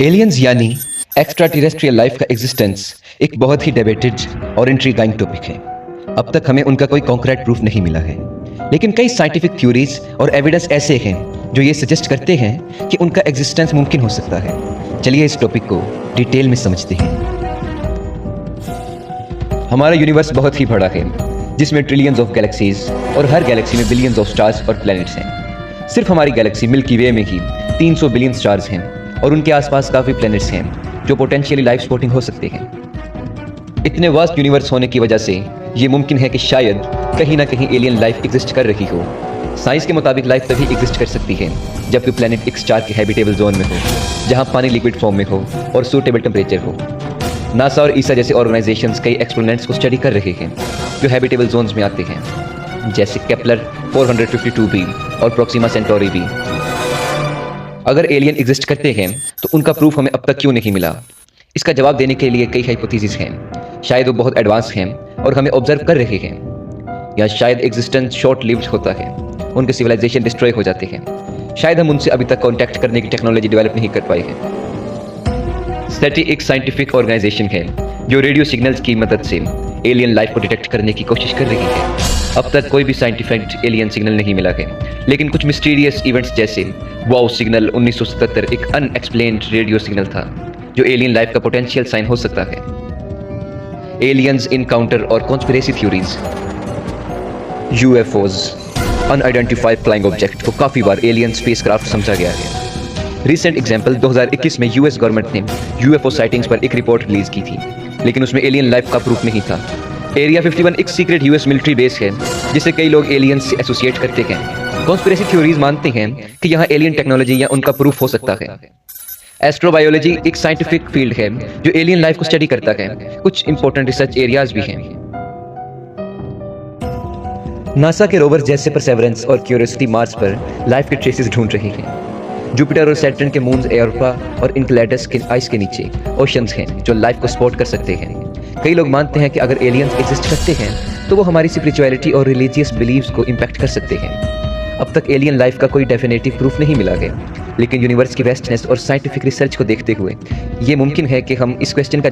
Aliens यानी extra terrestrial life का existence एक बहुत ही डिबेटेड और इंट्रीगाइंग टॉपिक है। अब तक हमें उनका कोई कॉन्क्रीट प्रूफ नहीं मिला है, लेकिन कई साइंटिफिक थ्योरीज और एविडेंस ऐसे हैं जो ये सजेस्ट करते हैं कि उनका एग्जिस्टेंस मुमकिन हो सकता है। चलिए इस टॉपिक को डिटेल में समझते हैं। हमारा यूनिवर्स बहुत ही बड़ा है, जिसमें ट्रिलियंस ऑफ गैलेक्सीज और हर गैलेक्सी में बिलियंस ऑफ स्टार्स और प्लैनेट्स हैं। सिर्फ हमारी गैलेक्सी मिल्की वे में ही 300 बिलियन स्टार्स हैं और उनके आसपास काफ़ी प्लैनेट्स हैं जो पोटेंशियली लाइफ सपोर्टिंग हो सकते हैं। इतने वास्ट यूनिवर्स होने की वजह से ये मुमकिन है कि शायद कहीं ना कहीं एलियन लाइफ एग्जिस्ट कर रही हो। साइंस के मुताबिक लाइफ तभी एग्जिस्ट कर सकती है जबकि प्लैनेट एक स्टार के हैबिटेबल जोन में हो, जहां पानी लिक्विड फॉर्म में हो और सूटेबल टेम्परेचर हो। नासा और ईसा जैसे ऑर्गेनाइजेशंस कई एक्सपेरिमेंट्स को स्टडी कर रहे हैं जो हैबिटेबल जोन्स में आते हैं, जैसे केपलर 452b और प्रोक्सिमा सेंटोरी भी। अगर एलियन एग्जिस्ट करते हैं तो उनका प्रूफ हमें अब तक क्यों नहीं मिला? इसका जवाब देने के लिए कई हाइपोथेसिस हैं। शायद वो बहुत एडवांस हैं और हमें ऑब्जर्व कर रहे हैं, या शायद एग्जिस्टेंस शॉर्ट लिव्ड होता है, उनके सिविलाइजेशन डिस्ट्रॉय हो जाते हैं। शायद हम उनसे अभी तक कांटेक्ट करने की टेक्नोलॉजी डेवलप नहीं कर पाए हैं। SETI एक साइंटिफिक ऑर्गेनाइजेशन है जो रेडियो सिग्नल्स की मदद से एलियन लाइफ को डिटेक्ट करने की कोशिश कर रही है। अब तक कोई भी साइंटिफिक एलियन सिग्नल नहीं मिला है, लेकिन कुछ मिस्टीरियस इवेंट्स जैसे वाओ सिग्नल 1977 एक अनएक्सप्लेन्ड रेडियो सिग्नल था जो एलियन लाइफ का पोटेंशियल साइन हो सकता है। एलियंस इनकाउंटर और conspiracy theories. UFOs unidentified flying object को काफ़ी बार एलियन स्पेसक्राफ्ट समझा गया है। रिसेंट एग्जाम्पल 2021 में US गवर्नमेंट ने UFO साइटिंग्स पर एक रिपोर्ट रिलीज की थी, लेकिन उसमें एलियन लाइफ का प्रूफ नहीं था। एरिया 51 एक सीक्रेट US मिलिट्री बेस है जिसे कई लोग एलियंस से एसोसिएट करते हैं। कॉन्स्पिरेसी थ्योरीज मानते हैं कि यहाँ एलियन टेक्नोलॉजी या उनका प्रूफ हो सकता है। एस्ट्रोबायोलॉजी एक साइंटिफिक फील्ड है जो एलियन लाइफ को स्टडी करता है। कुछ इंपॉर्टेंट रिसर्च एरियाज भी हैं। नासा के रोवर जैसे परसेवरेंस और क्यूरियोसिटी मार्स पर लाइफ के ट्रेसेस ढूंढ रही हैं। जुपिटर और सैटर्न के मून्स एरोपा और इनक्लेडस के आइस के नीचे ओशंस हैं जो लाइफ को सपोर्ट कर सकते हैं। कई लोग मानते हैं कि अगर एलियंस एग्जिस्ट करते हैं तो वो हमारी स्पिरिचुअलिटी और रिलीजियस बिलीव्स को इम्पैक्ट कर सकते हैं। अब तक एलियन लाइफ का कोई डेफिनेटिव प्रूफ नहीं मिला है, लेकिन यूनिवर्स की वेस्टनेस और साइंटिफिक रिसर्च को देखते हुए ये मुमकिन है कि हम इस क्वेश्चन का